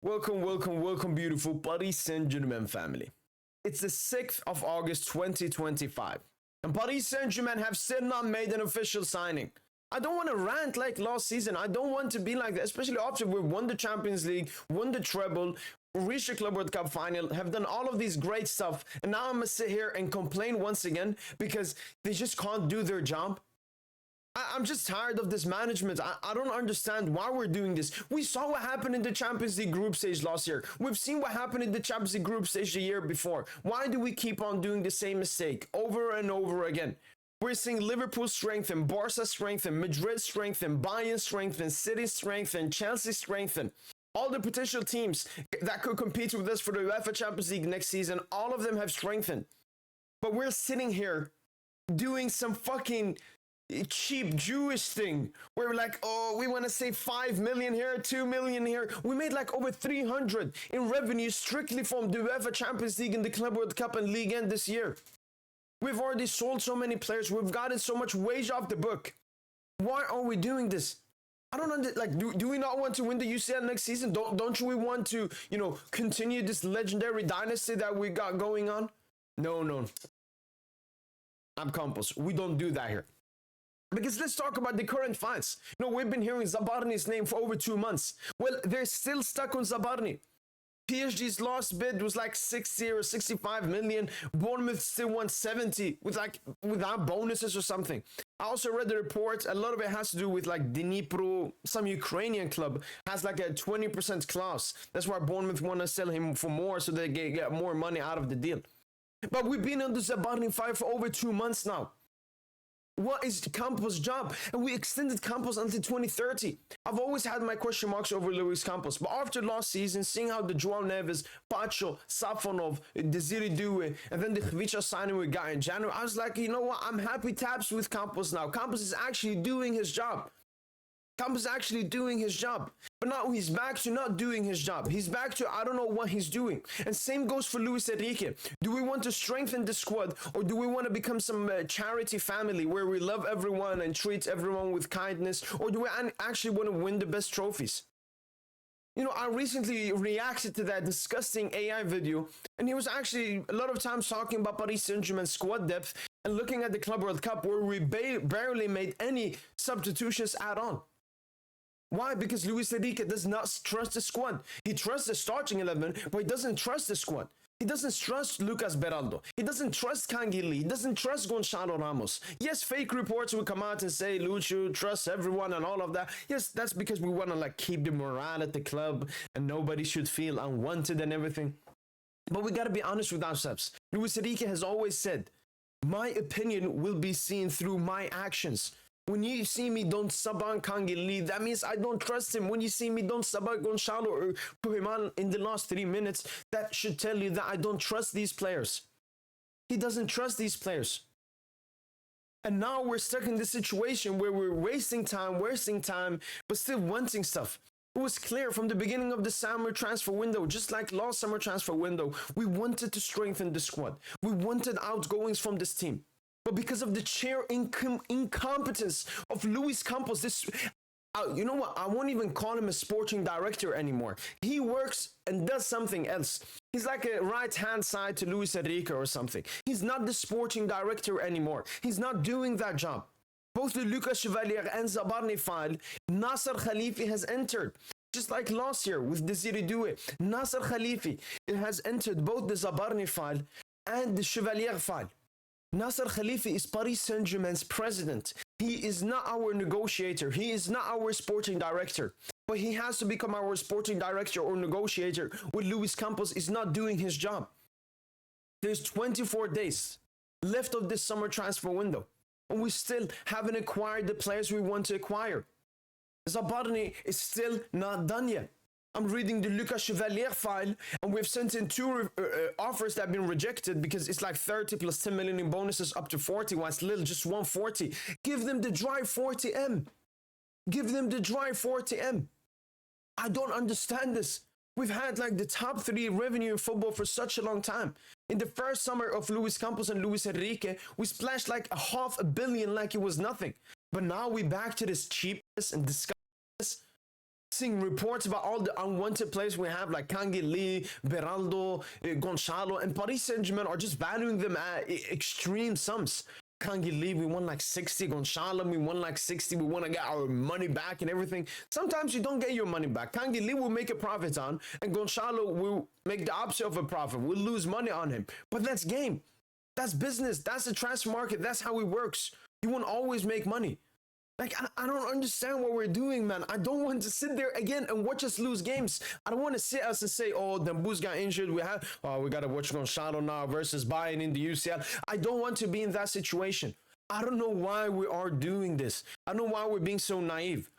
Welcome, beautiful Paris Saint-Germain family. It's the 6th of August 2025, and Paris Saint-Germain have still not made an official signing. I don't want to rant like last season. I don't want to be like that, especially after we won the Champions League, won the treble, reached the Club World Cup final, have done all of these great stuff, and now I'm going to sit here and complain once again because they just can't do their job. I'm just tired of this management. I don't understand why we're doing this. We saw what happened in the Champions League group stage last year. We've seen what happened in the Champions League group stage the year before. Why do we keep on doing the same mistake over and over again? We're seeing Liverpool strengthen, Barca strengthen, Madrid strengthen, Bayern strengthen, City strengthen, Chelsea strengthen. All the potential teams that could compete with us for the UEFA Champions League next season, all of them have strengthened. But we're sitting here doing some fucking cheap Jewish thing where we're like, oh, we want to save 5 million here, 2 million here. We made like over 300 in revenue strictly from the UEFA Champions League and the Club World Cup and League End this year. We've already sold so many players. We've gotten so much wage off the book. Why are we doing this? I don't understand. Like, do we not want to win the UCL next season? Don't we want to, continue this legendary dynasty that we got going on? No. I'm Campos. We don't do that here. Because let's talk about the current fights. We've been hearing Zabarnyi's name for over 2 months. Well, they're still stuck on Zabarnyi. PSG's last bid was like 60 or 65 million. Bournemouth still wants 70 without bonuses or something. I also read the report. A lot of it has to do with like Dnipro, some Ukrainian club has like a 20% clause. That's why Bournemouth want to sell him for more so they get more money out of the deal. But we've been on the Zabarnyi fight for over 2 months now. What is Campos' job? And we extended Campos until 2030. I've always had my question marks over Luis Campos. But after last season, seeing how the João Neves, Pacho, Safonov, Desiree Doué, and then the Khvicha signing we got in January, I was like, you know what? I'm happy taps with Campos now. Campos is actually doing his job. Campos is actually doing his job. But now he's back to not doing his job. He's back to I don't know what he's doing. And same goes for Luis Enrique. Do we want to strengthen the squad or do we want to become some charity family where we love everyone and treat everyone with kindness? Or do we actually want to win the best trophies? I recently reacted to that disgusting AI video, and he was actually a lot of times talking about Paris Saint-Germain's squad depth and looking at the Club World Cup where we barely made any substitutions at all. Why? Because Luis Enrique does not trust the squad. He trusts the starting 11, but he doesn't trust the squad. He doesn't trust Lucas Beraldo. He doesn't trust Canguilí. He doesn't trust Gonçalo Ramos. Yes, fake reports will come out and say Lucho trusts everyone and all of that. Yes, that's because we want to keep the morale at the club and nobody should feel unwanted and everything. But we got to be honest with ourselves. Luis Enrique has always said, my opinion will be seen through my actions. When you see me don't sub on Canguilí, that means I don't trust him. When you see me don't sub on Gonçalo or put him on in the last 3 minutes, that should tell you that I don't trust these players. He doesn't trust these players. And now we're stuck in this situation where we're wasting time, but still wanting stuff. It was clear from the beginning of the summer transfer window, just like last summer transfer window, we wanted to strengthen the squad. We wanted outgoings from this team. But because of the sheer incompetence of Luis Campos, you know what? I won't even call him a sporting director anymore. He works and does something else. He's like a right-hand side to Luis Enrique or something. He's not the sporting director anymore. He's not doing that job. Both the Lucas Chevalier and Zabarnyi file, Nasser Khalifi has entered. Just like last year with Desiree Doué. Nasser Khalifi has entered both the Zabarnyi file and the Chevalier file. Nasser Khalifi is Paris Saint-Germain's president. He is not our negotiator. He is not our sporting director. But he has to become our sporting director or negotiator when Luis Campos is not doing his job. There's 24 days left of this summer transfer window, and we still haven't acquired the players we want to acquire. Zabarnyi is still not done yet. I'm reading the Lucas Chevalier file, and we've sent in 2 offers that have been rejected because it's like 30 plus 10 million in bonuses up to 40, while it's little, just 140. Give them the dry 40M. Give them the dry 40M. I don't understand this. We've had the top 3 revenue in football for such a long time. In the first summer of Luis Campos and Luis Enrique, we splashed like $500 million like it was nothing. But now we're back to this cheapness and disgust. seeing reports about all the unwanted players we have, like Lee, Beraldo, Gonçalo, and Paris Saint-Germain are just valuing them at extreme sums. Lee, we won like 60. Gonçalo, we won like 60. We want to get our money back and everything. Sometimes you don't get your money back. Lee will make a profit on, and Gonçalo will make the opposite of a profit. We'll lose money on him. But that's game. That's business. That's the transfer market. That's how it works. You won't always make money. Like, I don't understand what we're doing, man. I don't want to sit there again and watch us lose games. I don't want to sit us and say, oh, Dembuz got injured. We got to watch Gonçalo now versus Bayern in the UCL. I don't want to be in that situation. I don't know why we are doing this. I don't know why we're being so naive.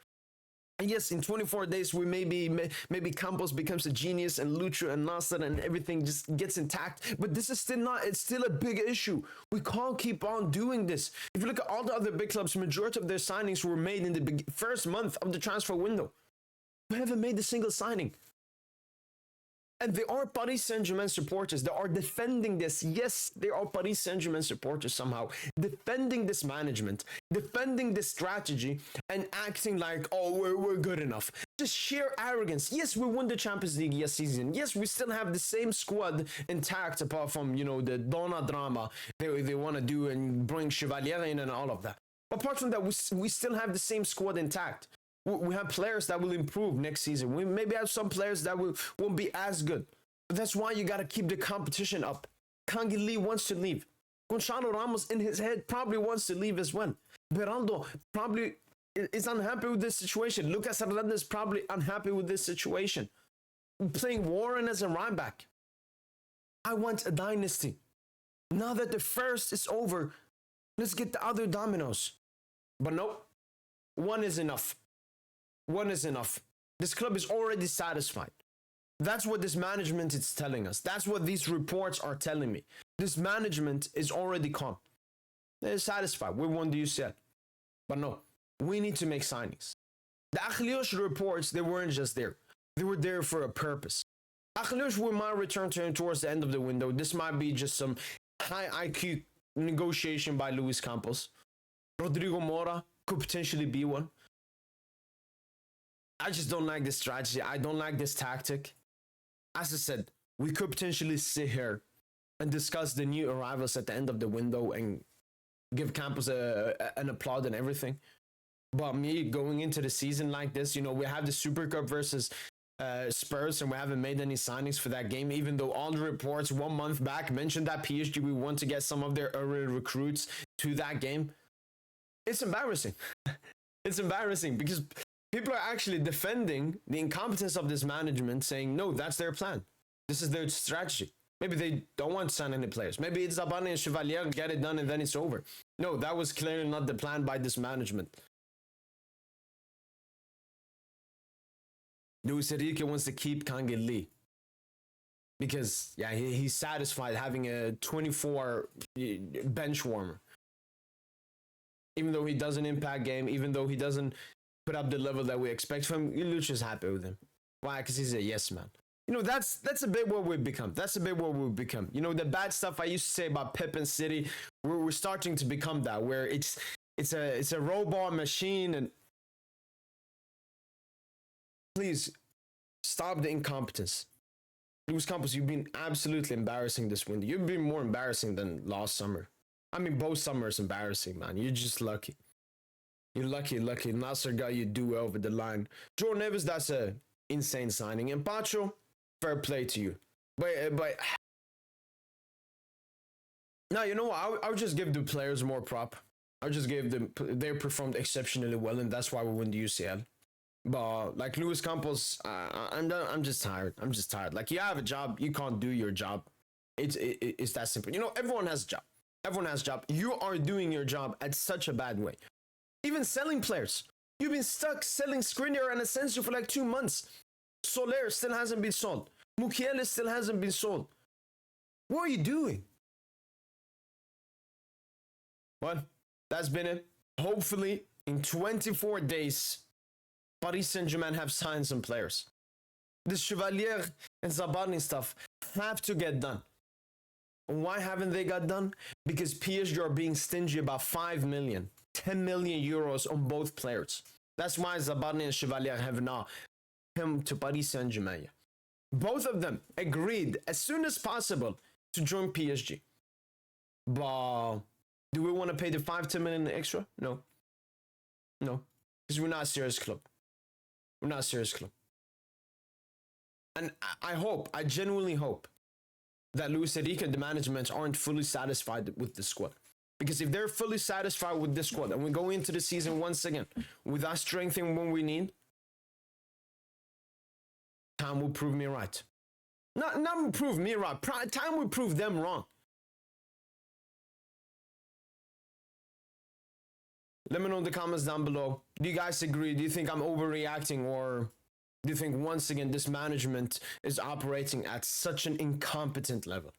And yes, in 24 days, we maybe Campos becomes a genius and Lucho and Nasser and everything just gets intact. But this is it's still a big issue. We can't keep on doing this. If you look at all the other big clubs, majority of their signings were made in the first month of the transfer window. We haven't made a single signing. And they are Paris Saint-Germain supporters. They are defending this. Yes, they are Paris Saint-Germain supporters somehow. Defending this management, defending this strategy, and acting like, oh, we're good enough. Just sheer arrogance. Yes, we won the Champions League last season. Yes, we still have the same squad intact apart from, the Donna drama they want to do and bring Chevalier in and all of that. Apart from that, we still have the same squad intact. We have players that will improve next season. We maybe have some players that won't be as good. But that's why you got to keep the competition up. Lee wants to leave. Gonçalo Ramos in his head probably wants to leave as well. Beraldo probably is unhappy with this situation. Lucas Hernandez is probably unhappy with this situation. Playing Warren as a right back. I want a dynasty. Now that the first is over, let's get the other dominoes. But nope, one is enough. One is enough. This club is already satisfied. That's what this management is telling us. That's what these reports are telling me. This management is already calm. They're satisfied. We won the UCL. But no, we need to make signings. The Akhliosh reports, they weren't just there. They were there for a purpose. Akhliosh will might return to him towards the end of the window. This might be just some high IQ negotiation by Luis Campos. Rodrigo Mora could potentially be one. I just don't like this strategy. I don't like this tactic. As I said, we could potentially sit here and discuss the new arrivals at the end of the window and give Campos an applaud and everything. But me going into the season like this, we have the Super Cup versus Spurs and we haven't made any signings for that game, even though all the reports 1 month back mentioned that PSG, we want to get some of their early recruits to that game. It's embarrassing. It's embarrassing because people are actually defending the incompetence of this management, saying, no, that's their plan. This is their strategy. Maybe they don't want to sign any players. Maybe it's Zabarnyi and Chevalier, get it done, and then it's over. No, that was clearly not the plan by this management. Luis Enrique wants to keep Lee. Because, he's satisfied having a 24 bench warmer. Even though he doesn't impact game, even though he doesn't put up the level that we expect from him, Lucha's happy with him. Why? Because he's a yes man. That's a bit what we've become. That's a bit what we've become. The bad stuff I used to say about Pep and City, we're starting to become that, where it's a robot machine. And please stop the incompetence. Luis Campos, you've been absolutely embarrassing this window. You've been more embarrassing than last summer. I mean, both summers embarrassing, man. You're just lucky. You're lucky. Nasser got you do over the line. Jordan Neves, that's a insane signing. And Pacho, fair play to you. But now, you know what? I would just give the players more prop. I would just give them, they performed exceptionally well, and that's why we win the UCL. But like Luis Campos, I'm just tired. I'm just tired. Like, you have a job, you can't do your job. It's that simple. Everyone has a job. Everyone has a job. You are doing your job at such a bad way. Even selling players. You've been stuck selling Skriniar and Asensio for like 2 months. Soler still hasn't been sold. Mukiele still hasn't been sold. What are you doing? Well, that's been it. Hopefully, in 24 days, Paris Saint-Germain have signed some players. The Chevalier and Zabarnyi stuff have to get done. Why haven't they got done? Because PSG are being stingy about 5 million, 10 million euros on both players. That's why Zabarnyi and Chevalier have now him to Paris Saint-Germain. Both of them agreed as soon as possible to join PSG. But do we want to pay the 5-10 million extra? No. No. Because we're not a serious club. We're not a serious club. And I genuinely hope that Luis Enrique and the management aren't fully satisfied with the squad. Because if they're fully satisfied with this squad and we go into the season once again with that strength in when we need, time will prove me right. Not prove me right. Time will prove them wrong. Let me know in the comments down below. Do you guys agree? Do you think I'm overreacting, or do you think once again this management is operating at such an incompetent level?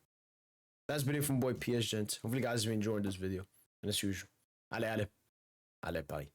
That's been it from boy PS Gent. Hopefully you guys have enjoyed this video. And as usual, allez, bye.